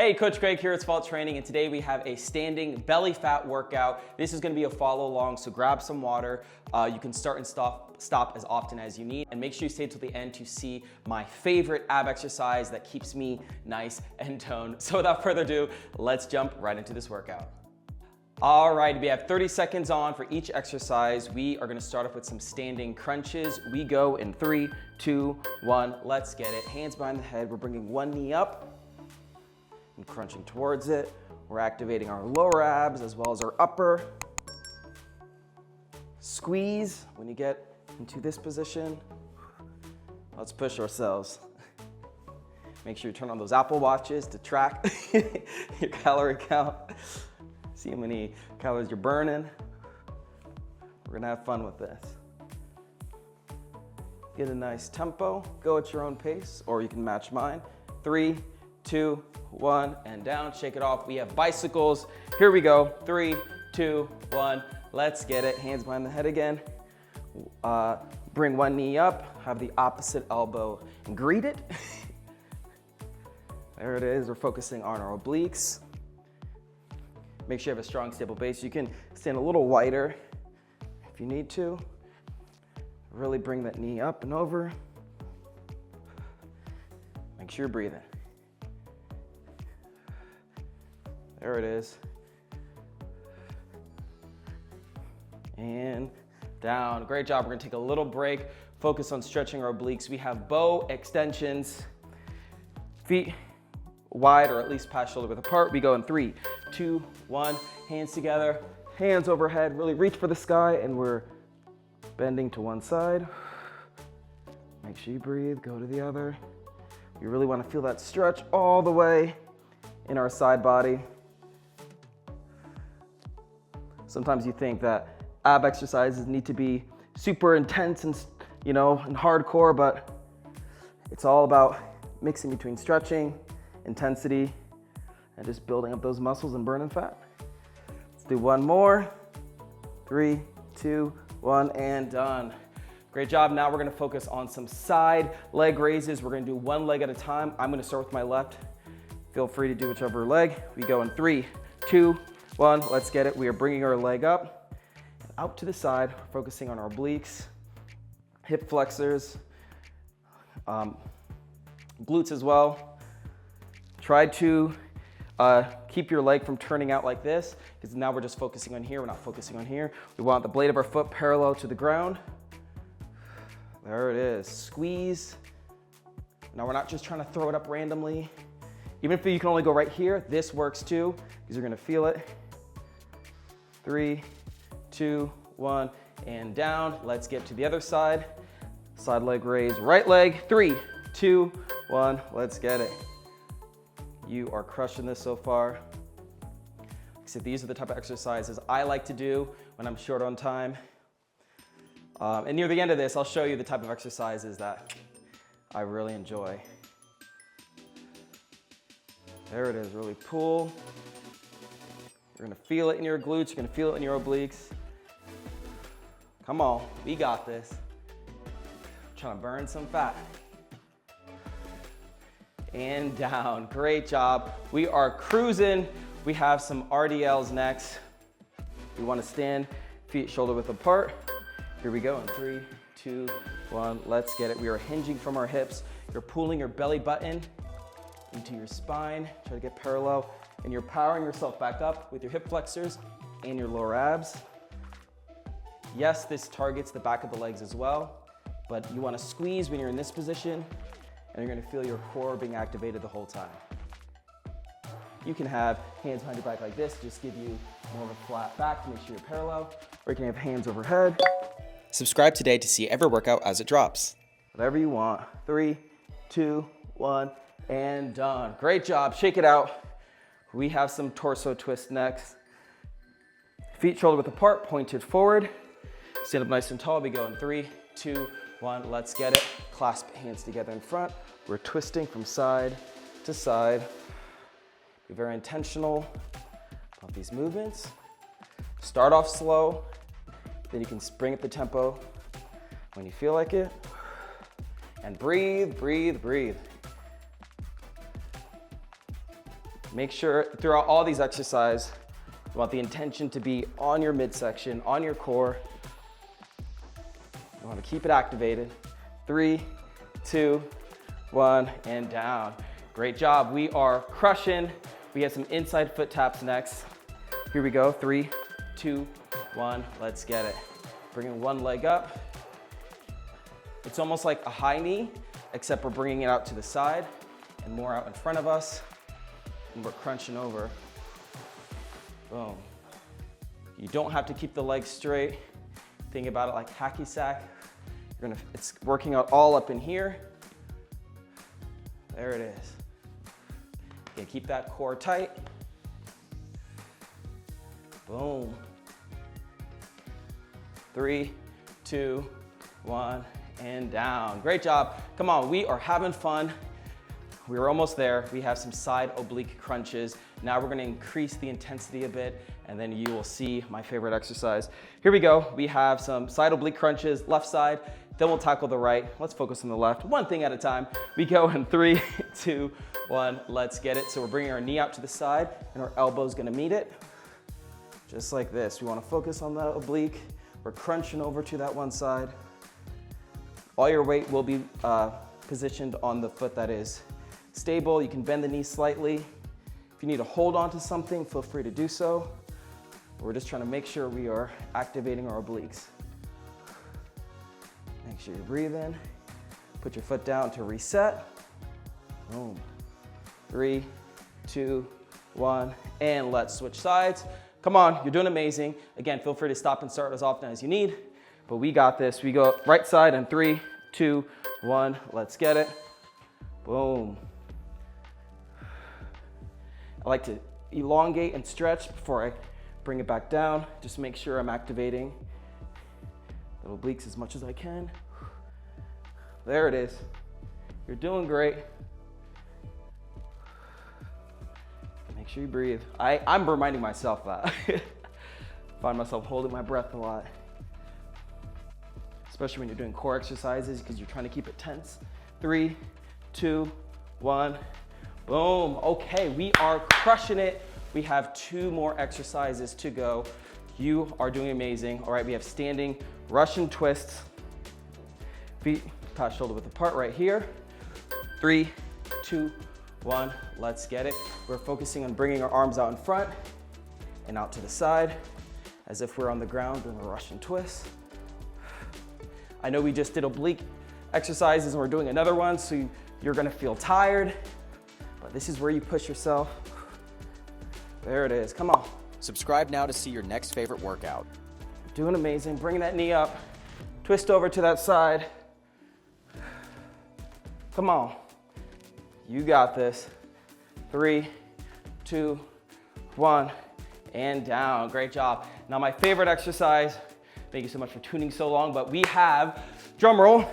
Hey, Coach Greg here at Sculpt Training, and today we have a standing belly fat workout. This is gonna be a follow along, so grab some water. You can start and stop as often as you need, and make sure you stay till the end to see my favorite ab exercise that keeps me nice and toned. So without further ado, let's jump right into this workout. All right, we have 30 seconds on for each exercise. We are gonna start off with some standing crunches. We go in 3, 2, 1, let's get it. Hands behind the head, we're bringing one knee up and crunching towards it. We're activating our lower abs as well as our upper. Squeeze when you get into this position. Let's push ourselves. Make sure you turn on those Apple Watches to track your calorie count. See how many calories you're burning. We're gonna have fun with this. Get a nice tempo, go at your own pace, or you can match mine. 3, 2, 1, and down, shake it off. We have bicycles. Here we go. 3, 2, 1, let's get it. Hands behind the head again. Bring one knee up, have the opposite elbow and greet it. There it is, we're focusing on our obliques. Make sure you have a strong, stable base. You can stand a little wider if you need to. Really bring that knee up and over. Make sure you're breathing. There it is. And down. Great job. We're gonna take a little break. Focus on stretching our obliques. We have bow extensions. Feet wide or at least past shoulder width apart. We go in 3, 2, 1. Hands together, hands overhead. Really reach for the sky, and we're bending to one side. Make sure you breathe, go to the other. We really want to feel that stretch all the way in our side body. Sometimes you think that ab exercises need to be super intense and, and hardcore, but it's all about mixing between stretching, intensity, and just building up those muscles and burning fat. Let's do one more. 3, 2, 1, and done. Great job. Now we're gonna focus on some side leg raises. We're gonna do one leg at a time. I'm gonna start with my left. Feel free to do whichever leg. We go in 3, 2, 1, let's get it. We are bringing our leg up, out to the side, focusing on our obliques, hip flexors, glutes as well. Try to keep your leg from turning out like this, because now we're just focusing on here, we're not focusing on here. We want the blade of our foot parallel to the ground. There it is, squeeze. Now we're not just trying to throw it up randomly. Even if you can only go right here, this works too, because you're gonna feel it. 3, 2, 1, and down. Let's get to the other side. Side leg raise, right leg. 3, 2, 1, let's get it. You are crushing this so far. So these are the type of exercises I like to do when I'm short on time. And near the end of this, I'll show you the type of exercises that I really enjoy. There it is, really pull. You're gonna feel it in your glutes, you're gonna feel it in your obliques. Come on, we got this. Trying to burn some fat. And down, great job. We are cruising. We have some RDLs next. We wanna stand, feet shoulder width apart. Here we go in 3, 2, 1, let's get it. We are hinging from our hips. You're pulling your belly button into your spine. Try to get parallel, and you're powering yourself back up with your hip flexors and your lower abs. Yes, this targets the back of the legs as well, but you wanna squeeze when you're in this position, and you're gonna feel your core being activated the whole time. You can have hands behind your back like this, just give you more of a flat back to make sure you're parallel, or you can have hands overhead. Subscribe today to see every workout as it drops. Whatever you want. 3, 2, 1, and done. Great job, shake it out. We have some torso twist next. Feet shoulder width apart, pointed forward. Stand up nice and tall. We go in 3, 2, 1, let's get it. Clasp hands together in front. We're twisting from side to side. Be very intentional about these movements. Start off slow, then you can bring up the tempo when you feel like it. And breathe, breathe, breathe. Make sure throughout all these exercises, you want the intention to be on your midsection, on your core. You want to keep it activated. 3, 2, 1, and down. Great job. We are crushing. We have some inside foot taps next. Here we go. 3, 2, 1. Let's get it. Bringing one leg up. It's almost like a high knee, except we're bringing it out to the side and more out in front of us. And we're crunching over. Boom. You don't have to keep the legs straight. Think about it like hacky sack. It's working out all up in here. There it is. Okay, keep that core tight. Boom. 3, 2, 1, and down. Great job. Come on, we are having fun. We're almost there. We have some side oblique crunches. Now we're gonna increase the intensity a bit, and then you will see my favorite exercise. Here we go. We have some side oblique crunches, left side, then we'll tackle the right. Let's focus on the left, one thing at a time. We go in 3, 2, 1, let's get it. So we're bringing our knee out to the side, and our elbow's gonna meet it. Just like this. We wanna focus on the oblique. We're crunching over to that one side. All your weight will be positioned on the foot that is stable. You can bend the knee slightly. If you need to hold on to something, feel free to do so. We're just trying to make sure we are activating our obliques. Make sure you breathe in. Put your foot down to reset. Boom. 3, 2, 1, and let's switch sides. Come on, you're doing amazing. Again, feel free to stop and start as often as you need, but we got this. We go right side in 3, 2, 1, let's get it. Boom. I like to elongate and stretch before I bring it back down. Just make sure I'm activating the obliques as much as I can. There it is. You're doing great. Make sure you breathe. I'm reminding myself that. Find myself holding my breath a lot. Especially when you're doing core exercises because you're trying to keep it tense. 3, 2, 1, boom. Okay, we are crushing it. We have 2 more exercises to go. You are doing amazing. All right, we have standing Russian twists. Feet touch shoulder width apart right here. 3, 2, 1, let's get it. We're focusing on bringing our arms out in front and out to the side as if we're on the ground doing a Russian twist. I know we just did oblique exercises and we're doing another one, so you're gonna feel tired, but this is where you push yourself. There it is, come on. Subscribe now to see your next favorite workout. Doing amazing, bringing that knee up, twist over to that side. Come on, you got this. 3, 2, 1, and down, great job. Now my favorite exercise, thank you so much for tuning so long, but we have, drum roll,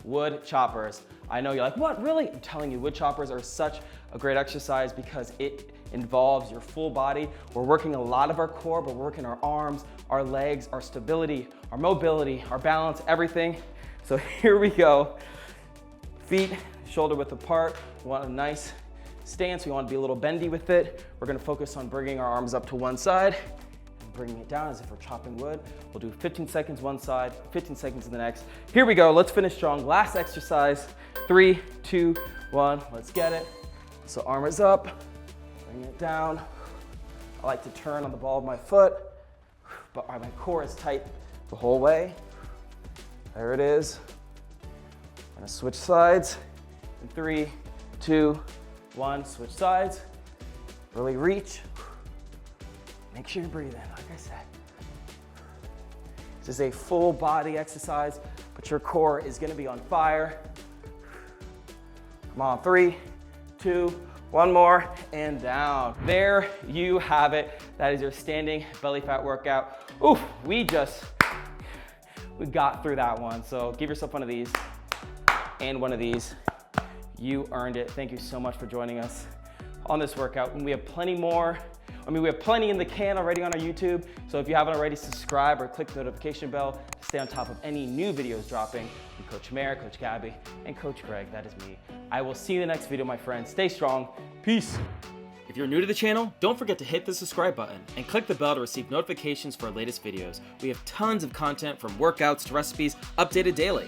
wood choppers. I know you're like, what, really? I'm telling you, wood choppers are such a great exercise because it involves your full body. We're working a lot of our core, but we're working our arms, our legs, our stability, our mobility, our balance, everything. So here we go. Feet shoulder width apart. We want a nice stance. We want to be a little bendy with it. We're going to focus on bringing our arms up to one side and bringing it down as if we're chopping wood. We'll do 15 seconds one side, 15 seconds in the next. Here we go. Let's finish strong. Last exercise. 3, 2, 1. Let's get it. So arm is up. Bring it down. I like to turn on the ball of my foot, but my core is tight the whole way. There it is. I'm gonna switch sides. In 3, 2, 1, switch sides. Really reach. Make sure you breathe in, like I said. This is a full body exercise, but your core is gonna be on fire. Come on, 3, 2, 1 more, and down. There you have it. That is your standing belly fat workout. Oof, we got through that one. So give yourself one of these and one of these. You earned it. Thank you so much for joining us on this workout. And we have plenty more. We have plenty in the can already on our YouTube. So if you haven't already, subscribe or click the notification bell to stay on top of any new videos dropping from Coach Mayor, Coach Gabby, and Coach Greg. That is me. I will see you in the next video, my friends. Stay strong. Peace. If you're new to the channel, don't forget to hit the subscribe button and click the bell to receive notifications for our latest videos. We have tons of content from workouts to recipes updated daily.